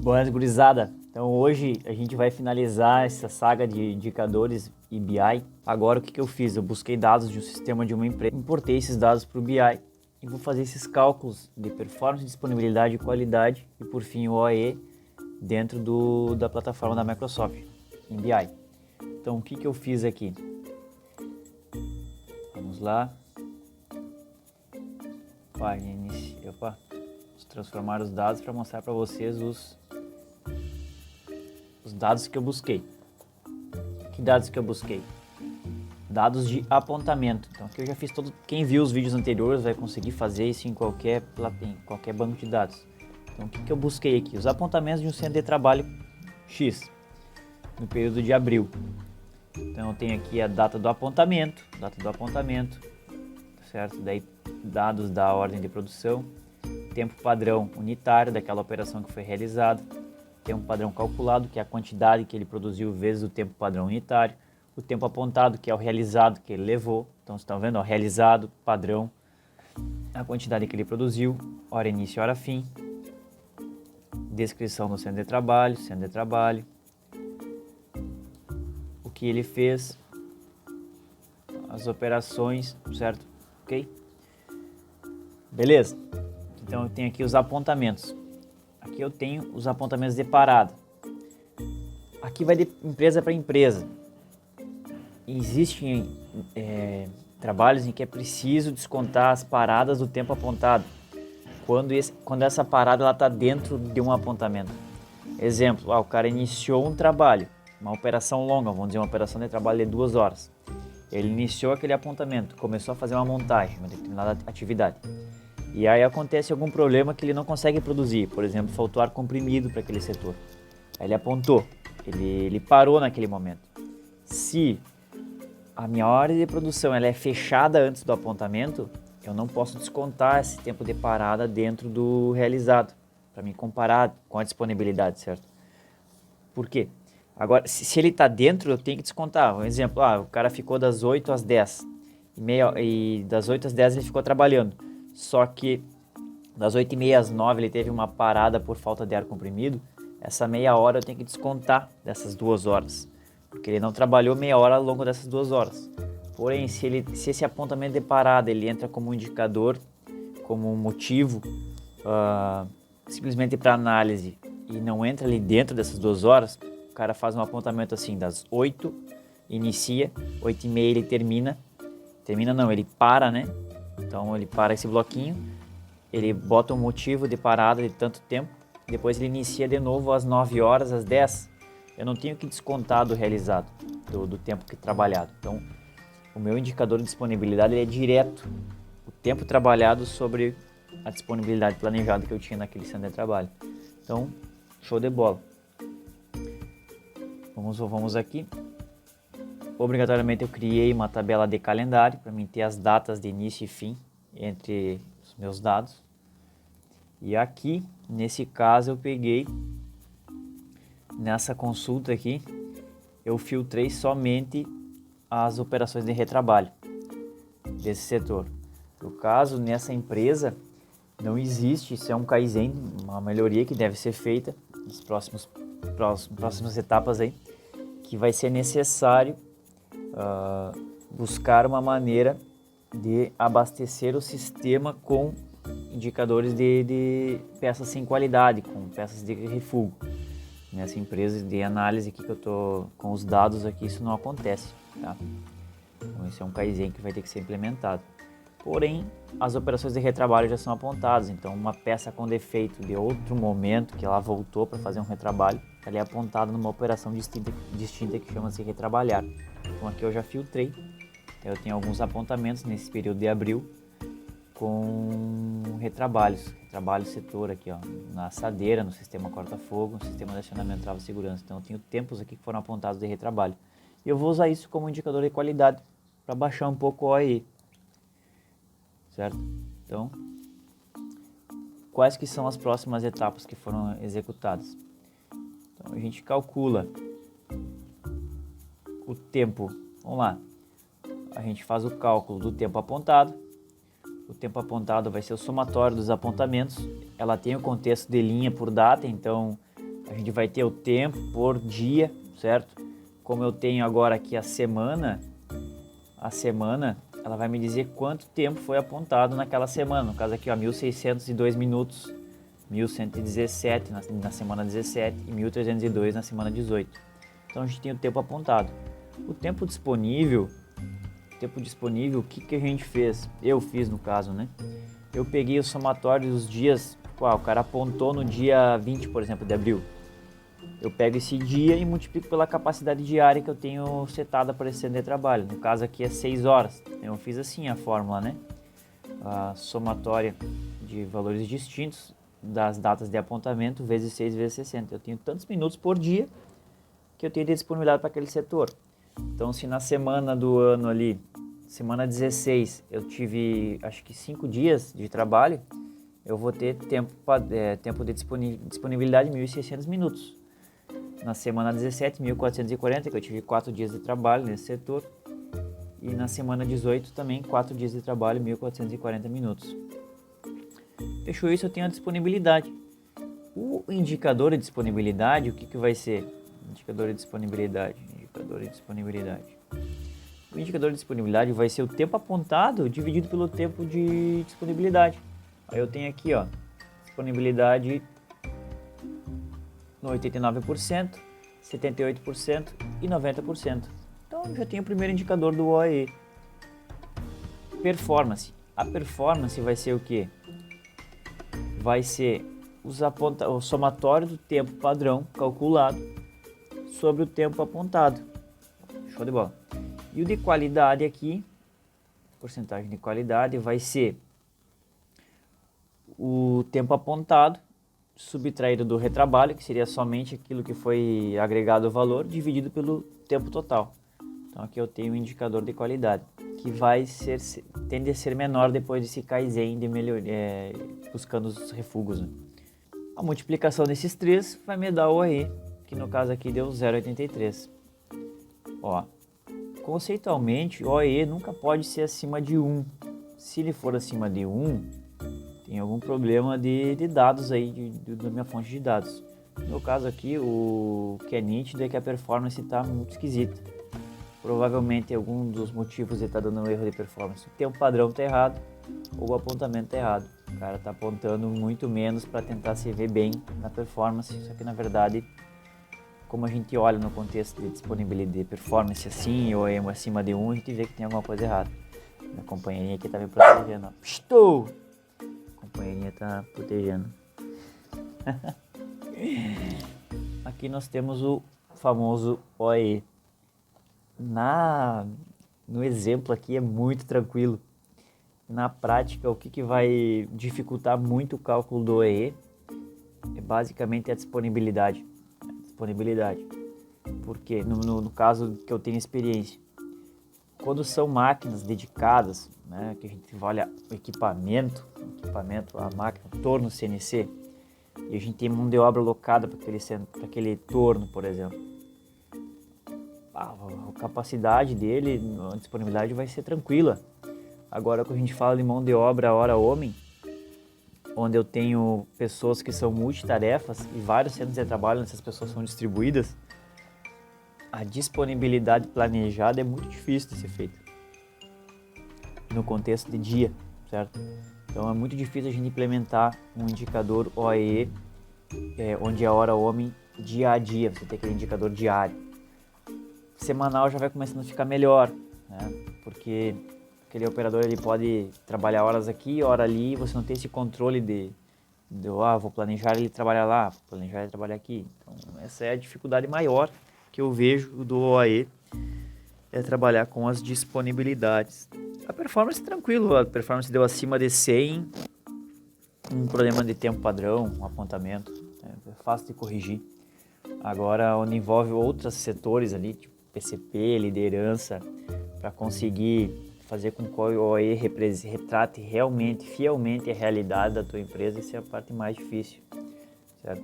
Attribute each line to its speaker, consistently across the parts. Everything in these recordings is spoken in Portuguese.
Speaker 1: Boas, gurizada. Então hoje a gente vai finalizar essa saga de indicadores e BI. Agora o que eu fiz? Eu busquei dados de um sistema de uma empresa, importei esses dados para o BI e vou fazer esses cálculos de performance, disponibilidade e qualidade e por fim o OE dentro da plataforma da Microsoft em BI. Então o que eu fiz aqui? Vamos lá. Página inicial. Opa. Vamos transformar os dados para mostrar para vocês os dados que eu busquei. Que dados que eu busquei? Dados de apontamento. Então aqui eu já fiz todo. Quem viu os vídeos anteriores vai conseguir fazer isso em qualquer banco de dados. Então o que eu busquei aqui? Os apontamentos de um centro de trabalho X no período de abril. Então eu tenho aqui a data do apontamento, certo? Daí dados da ordem de produção, tempo padrão unitário daquela operação que foi realizada, tempo padrão calculado, que é a quantidade que ele produziu vezes o tempo padrão unitário, o tempo apontado, que é o realizado que ele levou. Então vocês estão vendo, ó, realizado, padrão, a quantidade que ele produziu, hora início e hora fim, descrição do centro de trabalho, o que ele fez, as operações, certo? Ok? Beleza? Então eu tenho aqui os apontamentos. Aqui eu tenho os apontamentos de parada. Aqui vai de empresa para empresa. Existem trabalhos em que é preciso descontar as paradas do tempo apontado, quando essa parada está dentro de um apontamento. Exemplo, o cara iniciou um trabalho, uma operação longa, vamos dizer uma operação de trabalho de 2 horas. Ele iniciou aquele apontamento, começou a fazer uma montagem, uma determinada atividade. E aí acontece algum problema que ele não consegue produzir, por exemplo, faltou ar comprimido para aquele setor. Aí ele apontou, ele parou naquele momento. Se a minha hora de produção ela é fechada antes do apontamento, eu não posso descontar esse tempo de parada dentro do realizado, para me comparar com a disponibilidade, certo? Por quê? Agora, se ele está dentro, eu tenho que descontar. Um exemplo, o cara ficou das 8 às 10 e das 8 às 10 ele ficou trabalhando. Só que das 8h30 às 9 ele teve uma parada por falta de ar comprimido. Essa meia hora eu tenho que descontar dessas 2 horas, porque ele não trabalhou meia hora ao longo dessas 2 horas. Porém, se esse apontamento de parada ele entra como um indicador, como um motivo, simplesmente para análise e não entra ali dentro dessas 2 horas, o cara faz um apontamento assim, das 8 inicia, 8h30 ele termina não, ele para, né? Então ele para esse bloquinho, ele bota um motivo de parada de tanto tempo, depois ele inicia de novo às 9 horas, às 10. Eu não tenho que descontar do realizado, do tempo que trabalhado. Então o meu indicador de disponibilidade ele é direto, o tempo trabalhado sobre a disponibilidade planejada que eu tinha naquele centro de trabalho. Então, show de bola. Vamos aqui. Obrigatoriamente eu criei uma tabela de calendário para mim ter as datas de início e fim entre os meus dados. E aqui, nesse caso, eu peguei, nessa consulta aqui, eu filtrei somente as operações de retrabalho desse setor. No caso, nessa empresa, não existe, isso é um Kaizen, uma melhoria que deve ser feita nas próximas etapas aí, que vai ser necessário buscar uma maneira de abastecer o sistema com indicadores de peças sem qualidade, com peças de refúgio. Nessa empresa de análise aqui que eu tô com os dados aqui, isso não acontece, tá? Então esse é um Kaizen que vai ter que ser implementado. Porém, as operações de retrabalho já são apontadas, então uma peça com defeito de outro momento que ela voltou para fazer um retrabalho, ela é apontada numa operação distinta que chama-se retrabalhar. Então aqui eu já filtrei, eu tenho alguns apontamentos nesse período de abril com retrabalho setor aqui, ó, na assadeira, no sistema corta-fogo, no sistema de acionamento trava-segurança. Então eu tenho tempos aqui que foram apontados de retrabalho. E eu vou usar isso como indicador de qualidade para baixar um pouco o OEE. Certo? Então, quais que são as próximas etapas que foram executadas? Então, a gente calcula o tempo, vamos lá, a gente faz o cálculo do tempo apontado. O tempo apontado vai ser o somatório dos apontamentos. Ela tem o contexto de linha por data, então A gente vai ter o tempo por dia, certo? Como eu tenho agora aqui a semana ela vai me dizer quanto tempo foi apontado naquela semana. No caso aqui, ó, 1.602 minutos, 1.117 na semana 17 e 1.302 na semana 18. Então a gente tem o tempo apontado. O tempo disponível, o que a gente fez? Eu fiz no caso, né? Eu peguei o somatório dos dias, o cara apontou no dia 20, por exemplo, de abril. Eu pego esse dia e multiplico pela capacidade diária que eu tenho setada para esse de trabalho. No caso aqui é 6 horas. Eu fiz assim a fórmula, né? A somatória de valores distintos das datas de apontamento vezes 6 vezes 60. Eu tenho tantos minutos por dia que eu tenho de disponibilidade para aquele setor. Então, se na semana do ano ali, semana 16, eu tive acho que 5 dias de trabalho, eu vou ter tempo de disponibilidade de 1.600 minutos. Na semana 17, 1.440, que eu tive 4 dias de trabalho nesse setor. E na semana 18 também 4 dias de trabalho, 1.440 minutos. Fechou isso, eu tenho a disponibilidade. O indicador de disponibilidade, o que vai ser? Indicador de disponibilidade. O indicador de disponibilidade vai ser o tempo apontado dividido pelo tempo de disponibilidade. Aí eu tenho aqui, ó, disponibilidade no 89%, 78% e 90%. Então eu já tenho o primeiro indicador do OAE. Performance. A performance vai ser o quê? Vai ser o somatório do tempo padrão calculado sobre o tempo apontado. Show de bola. E o de qualidade aqui, porcentagem de qualidade, vai ser o tempo apontado subtraído do retrabalho, que seria somente aquilo que foi agregado ao valor, dividido pelo tempo total. Então aqui eu tenho um indicador de qualidade, que tende a ser menor depois desse Kaizen de buscando os refugos, né? A multiplicação desses três vai me dar o OE, que no caso aqui deu 0,83. Ó, conceitualmente, o OE nunca pode ser acima de 1. Se ele for acima de 1, tem algum problema de dados aí, da minha fonte de dados. No meu caso aqui, o que é nítido é que a performance está muito esquisita. Provavelmente algum dos motivos ele está dando um erro de performance. O tempo padrão está errado ou o apontamento está errado. O cara está apontando muito menos para tentar se ver bem na performance, só que na verdade, como a gente olha no contexto de disponibilidade de performance assim ou acima de 1, a gente vê que tem alguma coisa errada. Minha companheirinha aqui está me protegendo. Estou! A companheirinha está protegendo. Aqui nós temos o famoso OE. No exemplo aqui é muito tranquilo. Na prática, o que vai dificultar muito o cálculo do OE é basicamente a disponibilidade. Porque no caso que eu tenho experiência, quando são máquinas dedicadas, né, que a gente olha o equipamento, a máquina, o torno CNC, e a gente tem mão de obra alocada para aquele torno, por exemplo, a capacidade dele, a disponibilidade vai ser tranquila. Agora, quando a gente fala de mão de obra hora homem, onde eu tenho pessoas que são multitarefas e vários centros de trabalho, essas pessoas são distribuídas, a disponibilidade planejada é muito difícil de ser feita no contexto de dia, certo? Então é muito difícil a gente implementar um indicador OEE, onde a hora homem dia a dia, você tem aquele indicador diário. Semanal já vai começando a ficar melhor, né? Porque aquele operador ele pode trabalhar horas aqui, hora ali, e você não tem esse controle vou planejar ele trabalhar lá, vou planejar ele trabalhar aqui. Então essa é a dificuldade maior que eu vejo do OAE, é trabalhar com as disponibilidades. A performance tranquilo, a performance deu acima de 100, um problema de tempo padrão, um apontamento, é fácil de corrigir. Agora, onde envolve outros setores ali, tipo PCP, liderança, para conseguir fazer com que o OE retrate realmente, fielmente a realidade da tua empresa, essa é a parte mais difícil, certo?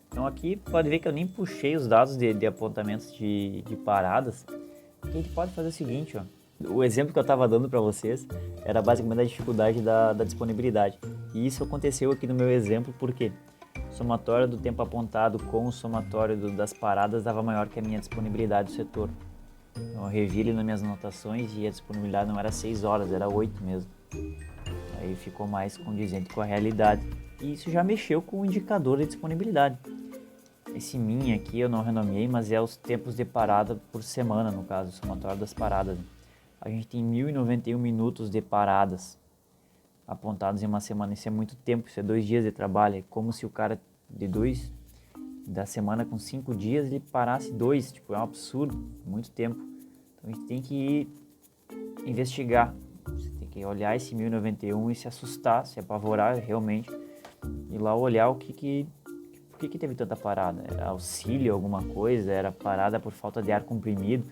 Speaker 1: Então aqui pode ver que eu nem puxei os dados de apontamentos de paradas. Aqui a gente pode fazer o seguinte, ó. O exemplo que eu estava dando para vocês era basicamente a dificuldade da disponibilidade. E isso aconteceu aqui no meu exemplo, por quê? somatório do tempo apontado com o somatório das paradas dava maior que a minha disponibilidade do setor. Então, eu revi ele nas minhas anotações e a disponibilidade não era 6 horas, era 8 mesmo. Aí ficou mais condizente com a realidade. E isso já mexeu com o indicador de disponibilidade. Esse min aqui eu não renomeei, mas é os tempos de parada por semana, no caso, o somatório das paradas. A gente tem 1.091 minutos de paradas apontados em uma semana. Isso é muito tempo, isso é 2 dias de trabalho. É como se o cara da semana com 5 dias ele parasse 2. Tipo, é um absurdo, muito tempo. Então a gente tem que investigar. Você tem que olhar esse 1.091 e se assustar, se apavorar realmente. E lá olhar por que teve tanta parada. Era auxílio, alguma coisa? Era parada por falta de ar comprimido?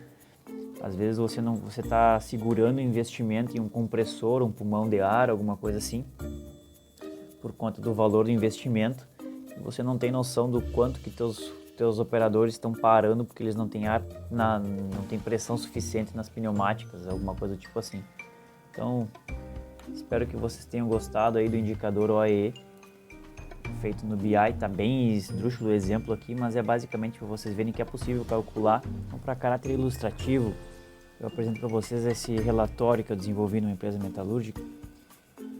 Speaker 1: Às vezes você está segurando o investimento em um compressor, um pulmão de ar, alguma coisa assim, por conta do valor do investimento. E você não tem noção do quanto que teus operadores estão parando porque eles não têm ar, não tem pressão suficiente nas pneumáticas, alguma coisa do tipo assim. Então, espero que vocês tenham gostado aí do indicador OEE, feito no BI. Tá bem esdrúxulo o exemplo aqui, mas é basicamente para vocês verem que é possível calcular. Então, para caráter ilustrativo, eu apresento para vocês esse relatório que eu desenvolvi numa empresa metalúrgica,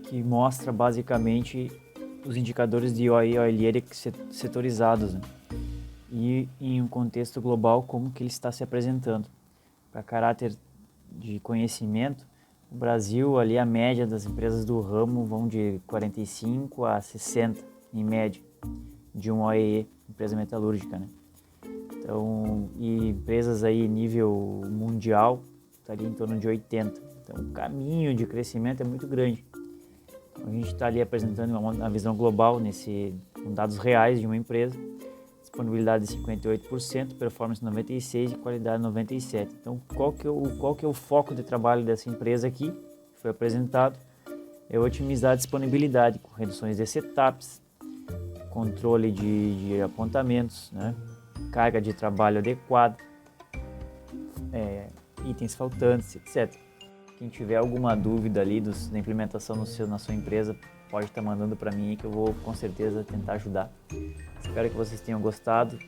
Speaker 1: que mostra basicamente os indicadores de OE e OLR setorizados, né? E em um contexto global como que ele está se apresentando. Para caráter de conhecimento, o Brasil, ali a média das empresas do ramo vão de 45 a 60 em média de um OEE, empresa metalúrgica, né? Então, e empresas aí nível mundial estaria em torno de 80. Então, o caminho de crescimento é muito grande. Então, a gente está ali apresentando uma visão global com dados reais de uma empresa, disponibilidade de 58%, performance 96% e qualidade 97%. Então, qual que é o foco de trabalho dessa empresa aqui? Foi apresentado, é otimizar a disponibilidade com reduções de setups, controle de apontamentos, né? Carga de trabalho adequada, itens faltantes, etc. Quem tiver alguma dúvida ali da implementação na sua empresa, pode estar mandando para mim que eu vou com certeza tentar ajudar. Espero que vocês tenham gostado